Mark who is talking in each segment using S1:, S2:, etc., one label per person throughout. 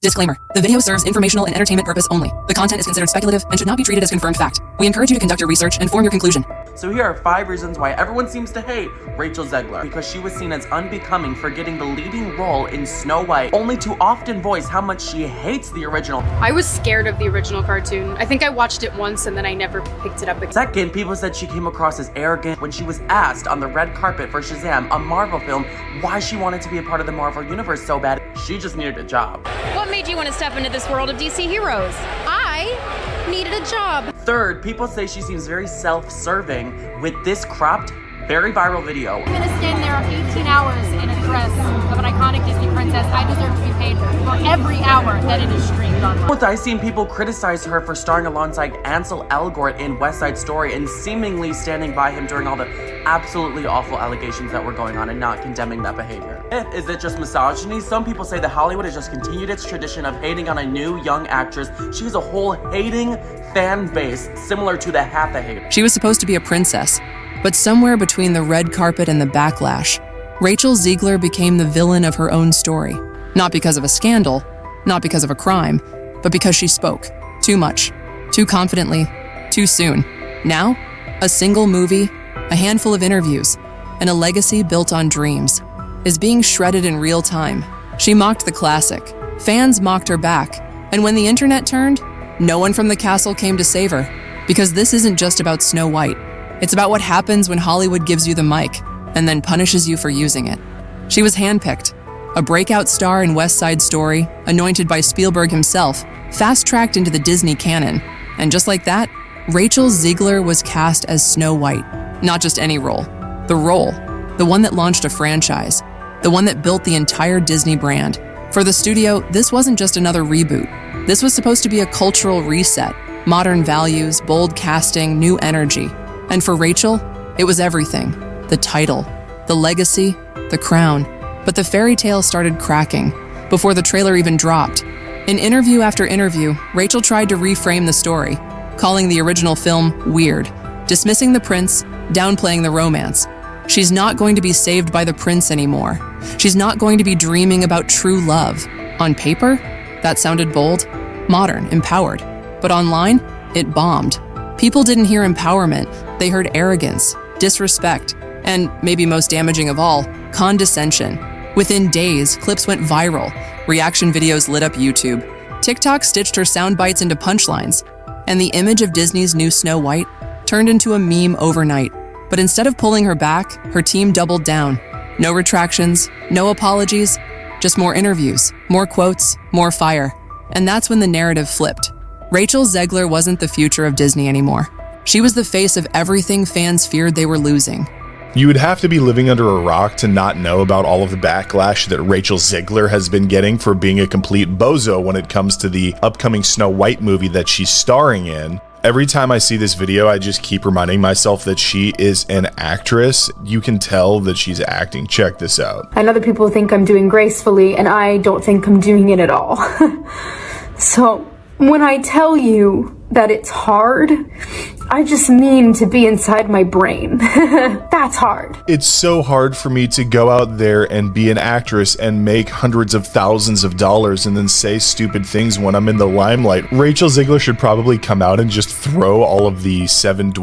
S1: Disclaimer. The video serves informational and entertainment purpose only. The content is considered speculative and should not be treated as confirmed fact. We encourage you to conduct your research and form your conclusion.
S2: So here are 5 reasons why everyone seems to hate Rachel Zegler. Because she was seen as unbecoming for getting the leading role in Snow White, only to often voice how much she hates the original.
S3: I was scared of the original cartoon. I think I watched it once and then I never picked it up again.
S2: Second, people said she came across as arrogant when she was asked on the red carpet for Shazam, a Marvel film, why she wanted to be a part of the Marvel universe so bad. She just needed a job.
S4: What made you want to step into this world of DC heroes? I needed a job.
S2: Third, people say she seems very self-serving with this cropped, very viral video.
S5: I'm gonna stand there 18 hours in a dress of an iconic Disney princess. I deserve to be paid for every hour that it is streamed online.
S2: Fourth, I've seen people criticize her for starring alongside Ansel Elgort in West Side Story and seemingly standing by him during all the absolutely awful allegations that were going on and not condemning that behavior. Fifth, is it just misogyny? Some people say that Hollywood has just continued its tradition of hating on a new young actress. She has a whole hating fan base similar to the Hatha haters.
S1: She was supposed to be a princess, but somewhere between the red carpet and the backlash, Rachel Zegler became the villain of her own story. Not because of a scandal, not because of a crime, but because she spoke. Too much, too confidently, too soon. Now, a single movie, a handful of interviews, and a legacy built on dreams is being shredded in real time. She mocked the classic. Fans mocked her back. And when the internet turned, no one from the castle came to save her. Because this isn't just about Snow White. It's about what happens when Hollywood gives you the mic and then punishes you for using it. She was handpicked, a breakout star in West Side Story, anointed by Spielberg himself, fast-tracked into the Disney canon. And just like that, Rachel Zegler was cast as Snow White. Not just any role. The one that launched a franchise. The one that built the entire Disney brand. For the studio, this wasn't just another reboot. This was supposed to be a cultural reset. Modern values, bold casting, new energy. And for Rachel, it was everything. The title, the legacy, the crown. But the fairy tale started cracking before the trailer even dropped. In interview after interview, Rachel tried to reframe the story, calling the original film weird, dismissing the prince, downplaying the romance. She's not going to be saved by the prince anymore. She's not going to be dreaming about true love. On paper, that sounded bold, modern, empowered. But online, it bombed. People didn't hear empowerment, they heard arrogance, disrespect, and, maybe most damaging of all, condescension. Within days, clips went viral, reaction videos lit up YouTube, TikTok stitched her sound bites into punchlines, and the image of Disney's new Snow White turned into a meme overnight. But instead of pulling her back, her team doubled down. No retractions, no apologies, just more interviews, more quotes, more fire. And that's when the narrative flipped. Rachel Zegler wasn't the future of Disney anymore. She was the face of everything fans feared they were losing.
S6: You would have to be living under a rock to not know about all of the backlash that Rachel Zegler has been getting for being a complete bozo when it comes to the upcoming Snow White movie that she's starring in. Every time I see this video, I just keep reminding myself that she is an actress. You can tell that she's acting. Check this out.
S7: And other people think I'm doing gracefully, and I don't think I'm doing it at all. So, when I tell you that it's hard, I just mean to be inside my brain. That's hard.
S6: It's so hard for me to go out there and be an actress and make hundreds of thousands of dollars and then say stupid things when I'm in the limelight. Rachel Zegler should probably come out and just throw all of the 7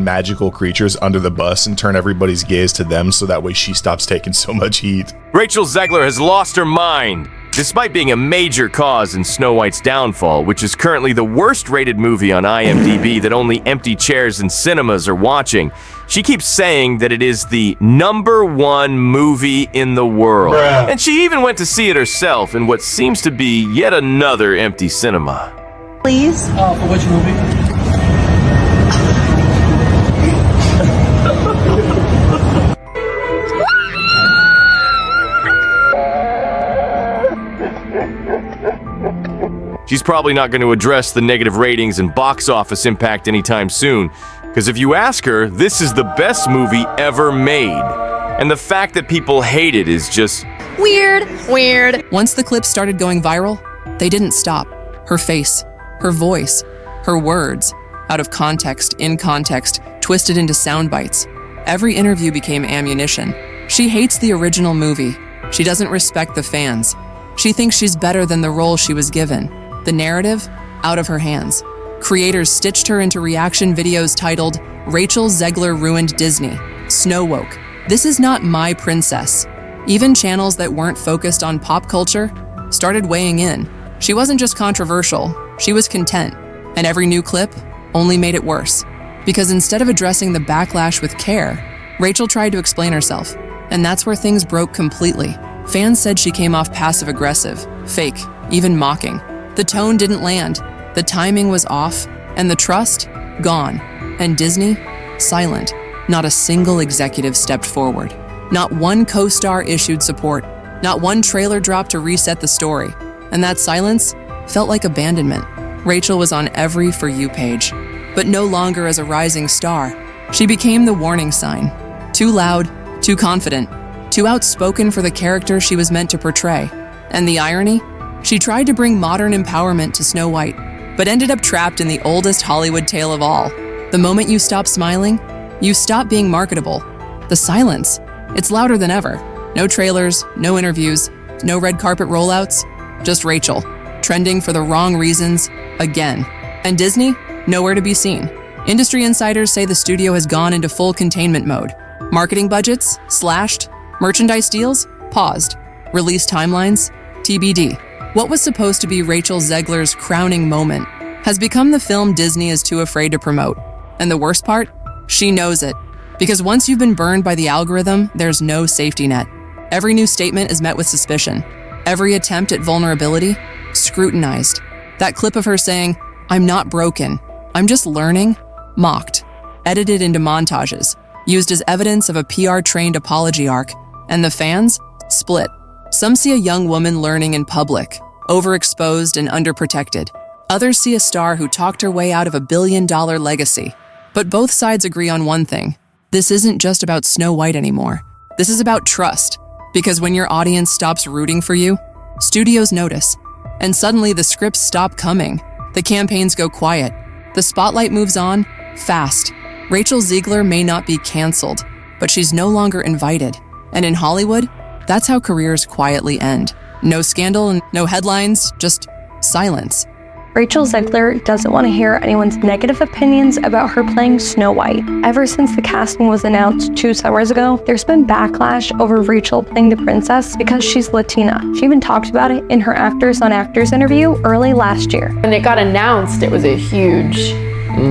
S6: magical creatures under the bus and turn everybody's gaze to them so that way she stops taking so much heat.
S8: Rachel Zegler has lost her mind. Despite being a major cause in Snow White's downfall, which is currently the worst-rated movie on IMDb that only empty chairs in cinemas are watching, she keeps saying that it is the #1 movie in the world. And she even went to see it herself in what seems to be yet another empty cinema.
S9: Please?
S2: For which movie?
S8: She's probably not going to address the negative ratings and box office impact anytime soon, because if you ask her, this is the best movie ever made. And the fact that people hate it is just
S4: Weird.
S1: Once the clips started going viral, they didn't stop. Her face, her voice, her words, out of context, in context, twisted into sound bites. Every interview became ammunition. She hates the original movie. She doesn't respect the fans. She thinks she's better than the role she was given. The narrative, out of her hands. Creators stitched her into reaction videos titled, Rachel Zegler Ruined Disney, Snow Woke. This is not my princess. Even channels that weren't focused on pop culture started weighing in. She wasn't just controversial, she was content. And every new clip only made it worse. Because instead of addressing the backlash with care, Rachel tried to explain herself. And that's where things broke completely. Fans said she came off passive-aggressive, fake, even mocking. The tone didn't land, the timing was off, and the trust, gone. And Disney, silent. Not a single executive stepped forward. Not one co-star issued support. Not one trailer dropped to reset the story. And that silence felt like abandonment. Rachel was on every For You page, but no longer as a rising star. She became the warning sign. Too loud, too confident, too outspoken for the character she was meant to portray. And the irony? She tried to bring modern empowerment to Snow White, but ended up trapped in the oldest Hollywood tale of all. The moment you stop smiling, you stop being marketable. The silence, it's louder than ever. No trailers, no interviews, no red carpet rollouts, just Rachel, trending for the wrong reasons, again. And Disney, nowhere to be seen. Industry insiders say the studio has gone into full containment mode. Marketing budgets, slashed. Merchandise deals, paused. Release timelines, TBD. What was supposed to be Rachel Zegler's crowning moment has become the film Disney is too afraid to promote. And the worst part? She knows it. Because once you've been burned by the algorithm, there's no safety net. Every new statement is met with suspicion. Every attempt at vulnerability, scrutinized. That clip of her saying, "I'm not broken, I'm just learning," mocked. Edited into montages. Used as evidence of a PR-trained apology arc. And the fans? Split. Some see a young woman learning in public, overexposed and underprotected. Others see a star who talked her way out of $1 billion legacy. But both sides agree on one thing. This isn't just about Snow White anymore. This is about trust. Because when your audience stops rooting for you, studios notice. And suddenly the scripts stop coming. The campaigns go quiet. The spotlight moves on, fast. Rachel Zegler may not be canceled, but she's no longer invited. And in Hollywood, that's how careers quietly end. No scandal and no headlines, just silence.
S9: Rachel Zegler doesn't want to hear anyone's negative opinions about her playing Snow White. Ever since the casting was announced 2 summers ago, there's been backlash over Rachel playing the princess because she's Latina. She even talked about it in her Actors on Actors interview early last year.
S10: When it got announced, it was a huge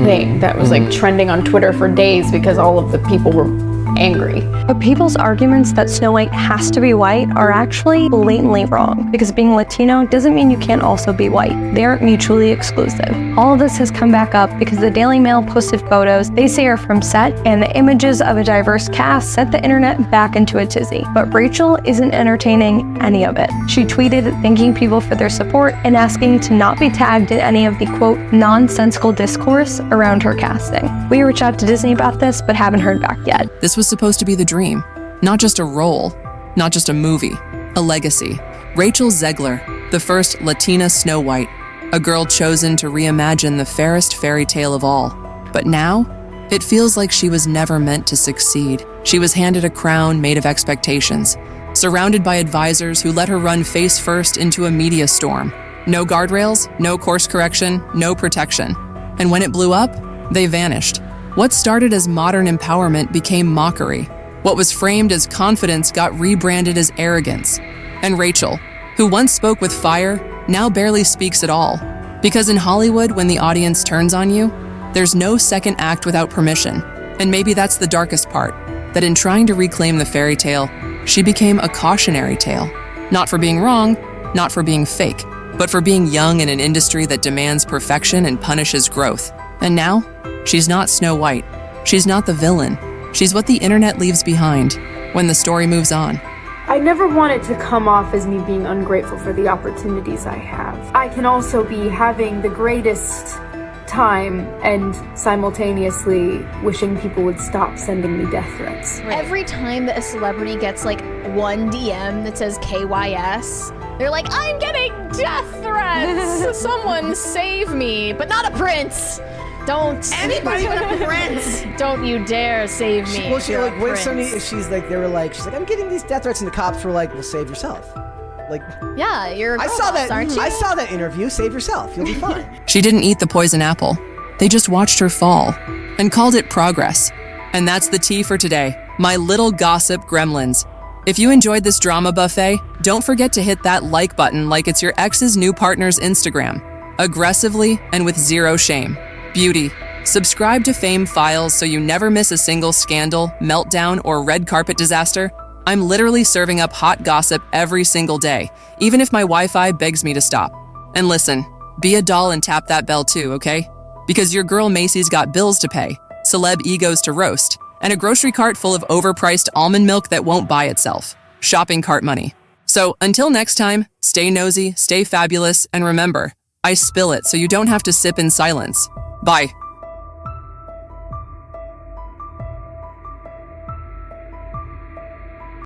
S10: thing that was like trending on Twitter for days because all of the people were angry.
S9: But people's arguments that Snow White has to be white are actually blatantly wrong, because being Latino doesn't mean you can't also be white. They aren't mutually exclusive. All of this has come back up because the Daily Mail posted photos they say are from set, and the images of a diverse cast sent the internet back into a tizzy. But Rachel isn't entertaining any of it. She tweeted thanking people for their support and asking to not be tagged in any of the quote nonsensical discourse around her casting. We reached out to Disney about this but haven't heard back yet.
S1: This was supposed to be the dream. Not just a role, not just a movie, a legacy. Rachel Zegler, the first Latina Snow White, a girl chosen to reimagine the fairest fairy tale of all. But now, it feels like she was never meant to succeed. She was handed a crown made of expectations, surrounded by advisors who let her run face first into a media storm. No guardrails, no course correction, no protection. And when it blew up, they vanished. What started as modern empowerment became mockery. What was framed as confidence got rebranded as arrogance. And Rachel, who once spoke with fire, now barely speaks at all. Because in Hollywood, when the audience turns on you, there's no second act without permission. And maybe that's the darkest part, that in trying to reclaim the fairy tale, she became a cautionary tale. Not for being wrong, not for being fake, but for being young in an industry that demands perfection and punishes growth. And now, she's not Snow White. She's not the villain. She's what the internet leaves behind when the story moves on.
S7: I never want it to come off as me being ungrateful for the opportunities I have. I can also be having the greatest time and simultaneously wishing people would stop sending me death threats.
S4: Every time that a celebrity gets like one DM that says KYS, they're like, I'm getting death threats. Someone save me, but not a prince. Don't.
S11: Anybody but a prince.
S4: Don't you dare save me.
S11: Well, she like when Sony, she's like, I'm getting these death threats, and the cops were like, well, save yourself. Like,
S4: Yeah, you're a
S11: I
S4: girl
S11: saw
S4: boss,
S11: that.
S4: aren't you?
S11: I saw that interview. Save yourself. You'll be fine.
S1: She didn't eat the poison apple. They just watched her fall and called it progress. And that's the tea for today, my little gossip gremlins. If you enjoyed this drama buffet, don't forget to hit that like button like it's your ex's new partner's Instagram. Aggressively and with zero shame. Beauty. Subscribe to Fame Files so you never miss a single scandal, meltdown, or red carpet disaster. I'm literally serving up hot gossip every single day, even if my Wi-Fi begs me to stop. And listen, be a doll and tap that bell too, okay? Because your girl Macy's got bills to pay, celeb egos to roast, and a grocery cart full of overpriced almond milk that won't buy itself. Shopping cart money. So until next time, stay nosy, stay fabulous, and remember, I spill it so you don't have to sip in silence. Bye.